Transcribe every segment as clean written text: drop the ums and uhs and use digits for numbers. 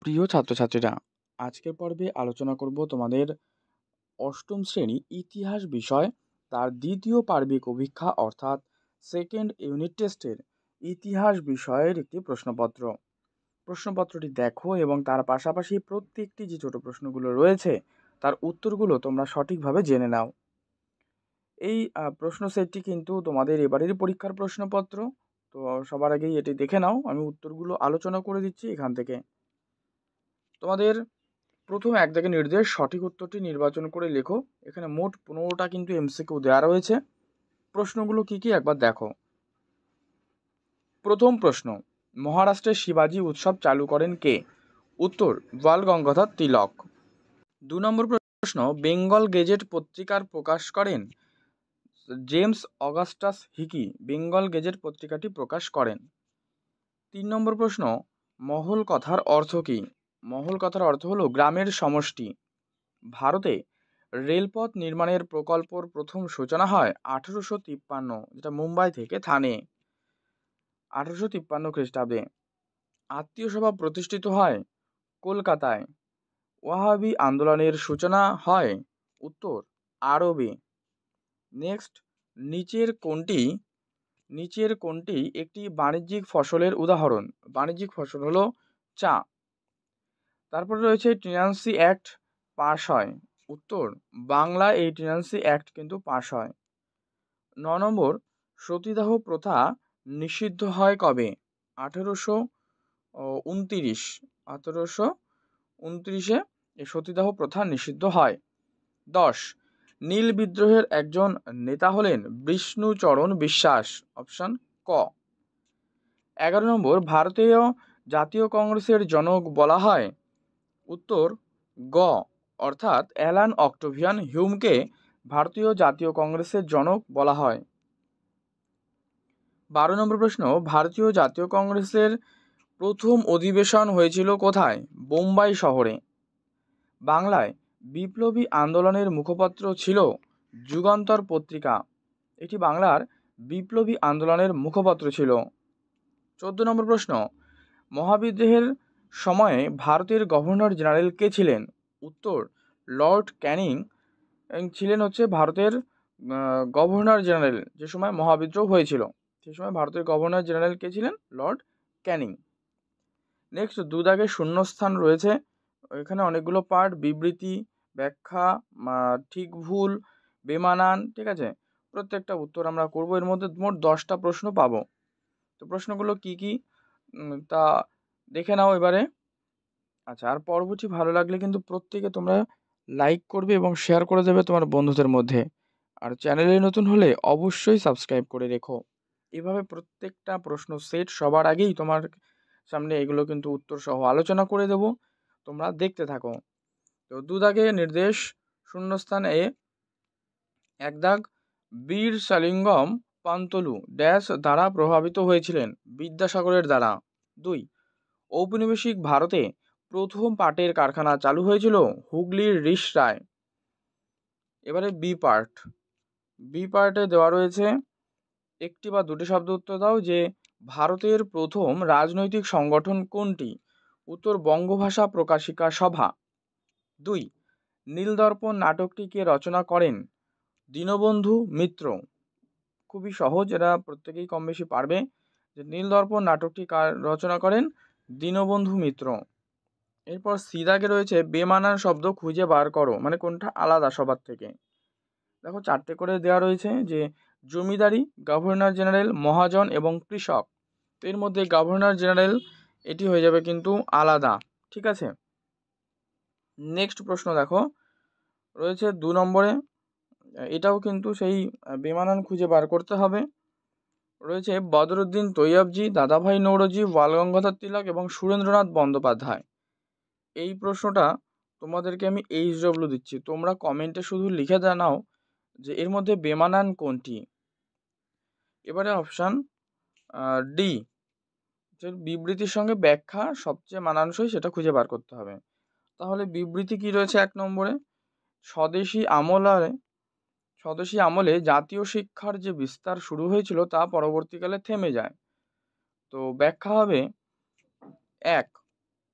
প্রিয় ছাত্রছাত্রীরা, আজকের পর্বে আলোচনা করব তোমাদের অষ্টম শ্রেণী ইতিহাস বিষয় তার দ্বিতীয় পার্বিক অভিক্ষা অর্থাৎ সেকেন্ড ইউনিট টেস্টের ইতিহাস বিষয়ের একটি প্রশ্নপত্র। প্রশ্নপত্রটি দেখো এবং তার পাশাপাশি প্রত্যেকটি যে ছোট প্রশ্নগুলো রয়েছে তার উত্তরগুলো তোমরা সঠিকভাবে জেনে নাও। এই প্রশ্ন সেটটি কিন্তু তোমাদের এবারের পরীক্ষার প্রশ্নপত্র। তো সবার আগেই এটি দেখে নাও, আমি উত্তরগুলো আলোচনা করে দিচ্ছি এখান থেকে। তোমাদের প্রথম এক দাগে নির্দেশ, সঠিক উত্তরটি নির্বাচন করে লেখো। এখানে মোট 15টা কিন্তু এমসিকিউ দেওয়া রয়েছে। প্রশ্নগুলো কি কি একবার দেখো। প্রথম প্রশ্ন, মহারাষ্ট্রের শিবাজি উৎসব চালু করেন কে? উত্তর, বাল গঙ্গাধর তিলক। 2 নম্বর প্রশ্ন, বেঙ্গল গেজেট পত্রিকার প্রকাশ করেন James Augustus Hicky. Bengal Gazette পত্রিকাটি প্রকাশ করেন। 3 নম্বর প্রশ্ন, মহল কথার অর্থ কী? মহল কথার অর্থ হলো গ্রামের সমষ্টি। ভারতে রেলপথ নির্মাণের প্রকল্পর প্রথম সূচনা হয় 1853, যেটা মুম্বাই থেকে থানে, 1853 খ্রিস্টাব্দে। আত্মীয় সভা প্রতিষ্ঠিত হয় কলকাতায়। ওয়াহাবি আন্দোলনের সূচনা হয় উত্তর আরবে। নেক্সট, নিচের কোনটি একটি বাণিজ্যিক ফসলের উদাহরণ? বাণিজ্যিক ফসল হলো চা। তারপরে রয়েছে টেনান্সি অ্যাক্ট পাস হয়। উত্তর, বাংলা এই টেনান্সি অ্যাক্ট কিন্তু পাস হয়। 9 নম্বর, সতীদাহ প্রথা নিষিদ্ধ হয় কবে? 1829। 1829-এ এই সতীদাহ প্রথা নিষিদ্ধ হয়। 10, নীল বিদ্রোহের একজন নেতা হলেন বিষ্ণুচরণ বিশ্বাস। অপশন ক। 11 নম্বর, ভারতীয় জাতীয় কংগ্রেসের জনক বলা হয়? উত্তর গ, অর্থাৎ অ্যালান অক্টোভিয়ান হিউমকে ভারতীয় জাতীয় কংগ্রেসের জনক বলা হয়। 12 নম্বর প্রশ্ন, ভারতীয় জাতীয় কংগ্রেসের প্রথম অধিবেশন হয়েছিল কোথায়? বোম্বাই শহরে। বাংলায় বিপ্লবী আন্দোলনের মুখপত্র ছিল যুগান্তর পত্রিকা। এটি বাংলার বিপ্লবী আন্দোলনের মুখপত্র ছিল। 14 নম্বর প্রশ্ন, মহাবিদ্রোহের সময়ে ভারতের গভর্নর জেনারেল কে ছিলেন? উত্তর, লর্ড ক্যানিং ছিলেন ভারতের গভর্নর জেনারেল। যে সময় মহাবিদ্রোহ হয়েছিল সেই সময় ভারতের গভর্নর জেনারেল কে ছিলেন? লর্ড ক্যানিং। নেক্সট, 2 দাগে শূন্যস্থান রয়েছে। এখানে অনেকগুলো পার্ট, বিবৃতি, ব্যাখ্যা, ঠিক ভুল, বেমানান, ঠিক আছে। প্রত্যেকটা উত্তর আমরা করব। এর মধ্যে মোট 10টা প্রশ্ন পাবো। তো প্রশ্নগুলো কি কি তা দেখে নাও এবারে। আচ্ছা, আর পর্বটি ভালো লাগলে কিন্তু প্রত্যেকে তোমরা লাইক করবে এবং শেয়ার করে দেবে তোমার বন্ধুদের মধ্যে। আর চ্যানেলে নতুন হলে অবশ্যই সাবস্ক্রাইব করে রেখো। এভাবে প্রত্যেকটা প্রশ্ন সেট সবার আগেই তোমার সামনে এগুলো কিন্তু উত্তর সহ আলোচনা করে দেব, তোমরা দেখতে থাকো। তো 2 দাগে নির্দেশ, শূন্যস্থান এ 1 দাগ, বীর শালিঙ্গম পান্তলু ড্যাশ দ্বারা প্রভাবিত হয়েছিলেন? বিদ্যাসাগরের দ্বারা। 2, ঔপনিবেশিক ভারতে প্রথম পাটের কারখানা চালু হয়েছিল হুগলির রিষড়ায়। এবারে বি পার্টে দেওয়া রয়েছে একটি বা দুটি শব্দ উত্তর দাও যে ভারতের প্রথম রাজনৈতিক সংগঠন কোনটি? উত্তর, বঙ্গভাষা প্রকাশিকা সভা। 2, নীলদর্পণ নাটকটি কে রচনা করেন? দীনবন্ধু মিত্র। খুবই সহজ, এরা প্রত্যেকেই কম বেশি পারবে যে নীলদর্পণ নাটকটি কার রচনা করেন? দীনবন্ধু মিত্র। এরপর সি দাগে রয়েছে বেমানান শব্দ খুঁজে বার করো, মানে কোনটা আলাদা সবার থেকে। দেখো 4টে করে দেওয়া রয়েছে যে জমিদারি, গভর্নর জেনারেল, মহাজন এবং কৃষক। তো এর মধ্যে গভর্নর জেনারেল এটি হয়ে যাবে কিন্তু আলাদা, ঠিক আছে। নেক্সট প্রশ্ন দেখো রয়েছে 2 নম্বরে, এটাও কিন্তু সেই বেমানান খুঁজে বার করতে হবে। রয়েছে বদরুদ্দিন তৈয়বজি, দাদাভাই নৌরোজি, বাল গঙ্গাধর তিলক এবং সুরেন্দ্রনাথ বন্দ্যোপাধ্যায়। এই প্রশ্নটা তোমাদেরকে আমি HW দিচ্ছি, তোমরা কমেন্টে শুধু লিখে জানাও যে এর মধ্যে বেমানান কোনটি। এবারে অপশান ডি, যে বিবৃতির সঙ্গে ব্যাখ্যা সবচেয়ে মানানসই সেটা খুঁজে বার করতে হবে। তাহলে বিবৃতি কি রয়েছে 1 নম্বরে? স্বদেশী আমলে জাতীয় শিক্ষার যে বিস্তার শুরু হয়েছিল তা পরবর্তীকালে থেমে যায়। তো ব্যাখ্যা হবে 1,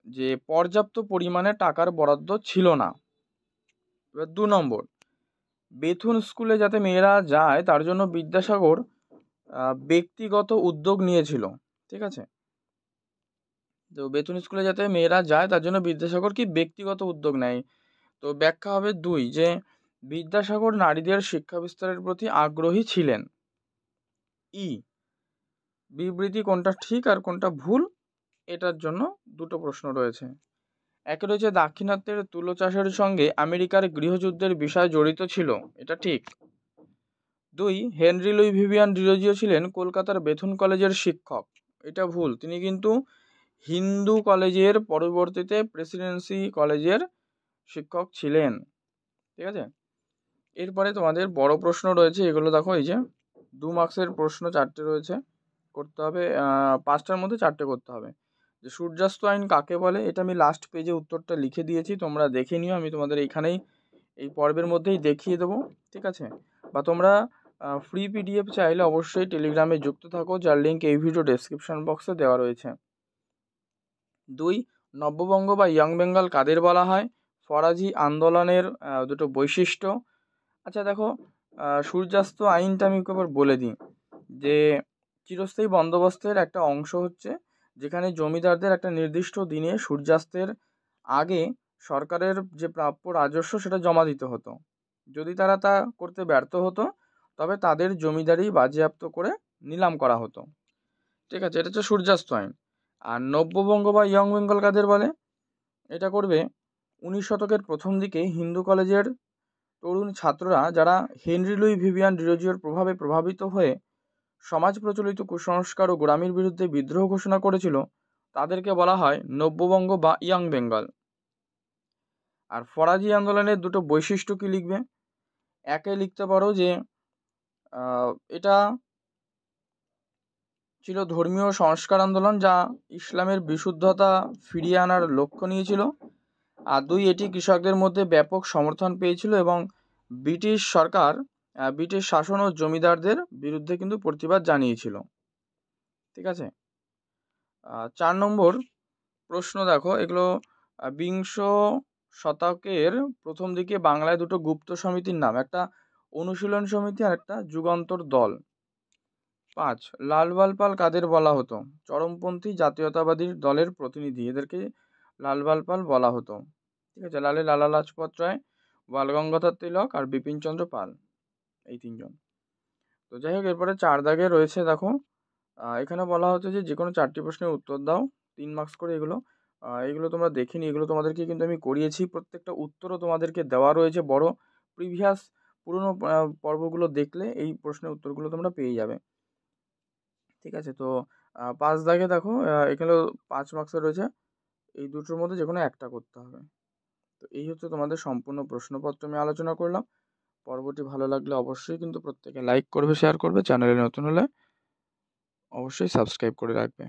যে পর্যাপ্ত পরিমাণে টাকার বরাদ্দ ছিল না। এবার 2 নম্বর, বেথুন স্কুলে যাতে মেয়েরা যায় তার জন্য বিদ্যাসাগর ব্যক্তিগত উদ্যোগ নিয়েছিল। ঠিক আছে, তো বেথুন স্কুলে যাতে মেয়েরা যায় তার জন্য বিদ্যাসাগর কি ব্যক্তিগত উদ্যোগ নেয়। তো ব্যাখ্যা হবে 2, যে বিদ্যাসাগর নারীদের শিক্ষা বিস্তারের প্রতি আগ্রহী ছিলেন। ই, বিবৃতি কোনটা ঠিক আর কোনটা ভুল, এটার জন্য 2টো প্রশ্ন রয়েছে। একে রয়েছে দাক্ষিণাত্যের তুলো চাষের সঙ্গে আমেরিকার গৃহযুদ্ধের বিষয় জড়িত ছিল, এটা ঠিক। 2, হেনরি লুই ভিভিয়ান ডিরোজিও ছিলেন কলকাতার বেথুন কলেজের শিক্ষক, এটা ভুল। তিনি কিন্তু হিন্দু কলেজের পরবর্তীতে প্রেসিডেন্সি কলেজের শিক্ষক ছিলেন। ঠিক আছে, এরপরে তোমাদের বড় প্রশ্ন রয়েছে, এগুলো দেখো, এই যে 2 মার্কসের প্রশ্ন 4টে রয়েছে, করতে হবে 5টার মধ্যে 4টে করতে হবে। যে সূর্যাস্ত আইন কাকে বলে, এটা আমি লাস্ট পেজে উত্তরটা লিখে দিয়েছি, তোমরা দেখে নিও, আমি তোমাদের এইখানেই এই পর্বের মধ্যেই দেখিয়ে দেবো। ঠিক আছে, বা তোমরা ফ্রি পিডিএফ চাইলে অবশ্যই টেলিগ্রামে যুক্ত থাকো, যার লিঙ্ক এই ভিডিও ডেসক্রিপশন বক্সে দেওয়া রয়েছে। 2, নব্যবঙ্গ বা ইয়ং বেঙ্গল কাদের বলা হয়, ফরাজি আন্দোলনের 2টো বৈশিষ্ট্য। আচ্ছা দেখো, সূর্যাস্ত আইনটা আমি একবার বলে দিই, যে চিরস্থায়ী বন্দোবস্তের একটা অংশ হচ্ছে যেখানে জমিদারদের একটা নির্দিষ্ট দিনে সূর্যাস্তের আগে সরকারের যে প্রাপ্য রাজস্ব সেটা জমা দিতে হতো। যদি তারা তা করতে ব্যর্থ হতো তবে তাদের জমিদারি বাজেয়াপ্ত করে নিলাম করা হতো। ঠিক আছে, এটা হচ্ছে সূর্যাস্ত আইন। আর নব্যবঙ্গ বা ইয়ং বেঙ্গল কাদের বলে, এটা করবে 19 শতকের প্রথম দিকে হিন্দু কলেজের তরুণ ছাত্ররা যারা হেনরি লুই ভিভিয়ান ডিরোজিওর প্রভাবে প্রভাবিত হয়ে সমাজ প্রচলিত কুসংস্কার ও গোঁড়ামির বিরুদ্ধে বিদ্রোহ ঘোষণা করেছিল, তাদেরকে বলা হয় নব্যবঙ্গ বা ইয়ং বেঙ্গল। আর ফরাজি আন্দোলনের 2টো বৈশিষ্ট্য কি লিখবে, একে লিখতে পারো যে এটা ছিল ধর্মীয় সংস্কার আন্দোলন যা ইসলামের বিশুদ্ধতা ফিরিয়ে আনার লক্ষ্য নিয়েছিল। আর 2, এটি কৃষকদের মধ্যে ব্যাপক সমর্থন পেয়েছিল এবং ব্রিটিশ সরকার ব্রিটিশ শাসন ও জমিদারদের বিরুদ্ধে কিন্তু প্রতিবাদ জানিয়েছিল। ঠিক আছে, 4 নম্বর প্রশ্ন দেখো, এগুলো বিংশ শতকের প্রথম দিকে বাংলায় 2টো গুপ্ত সমিতির নাম, একটা অনুশীলন সমিতি আর একটা যুগান্তর দল। 5, লালবাল কাদের বলা হতো, চরমপন্থী জাতীয়তাবাদী দলের প্রতিনিধি, এদেরকে লালবাল বলা হতো। ঠিক আছে, লালা লাজপত রায়, বালগঙ্গাধর তিলক আর বিপিনচন্দ্র পাল, এই 3জন। তো যাই হোক, এরপরে 4 দাগে রয়েছে দেখো, এখানে বলা হচ্ছে যে কোনো 4টি প্রশ্নের উত্তর দাও, 3 মার্কস করে। এগুলো তোমরা দেখে নি, এগুলো তোমাদেরকে কিন্তু আমি করিয়েছি, প্রত্যেকটা উত্তরও তোমাদেরকে দেওয়া রয়েছে, বড় প্রিভিয়াস পুরনো পর্বগুলো দেখলে এই প্রশ্নের উত্তরগুলো তোমরা পেয়ে যাবে। ঠিক আছে, তো 5 দাগে দেখো, এখানে 5 মার্কসের রয়েছে, এই 2টোর মধ্যে যে কোনো একটা করতে হবে। তো এই হচ্ছে তোমাদের সম্পূর্ণ প্রশ্নপত্র আমি আলোচনা করলাম। পর্বটি ভালো লাগলে অবশ্যই কিন্তু প্রত্যেকে লাইক করবে, শেয়ার করবে, চ্যানেলে নতুন হলে অবশ্যই সাবস্ক্রাইব করে রাখবে।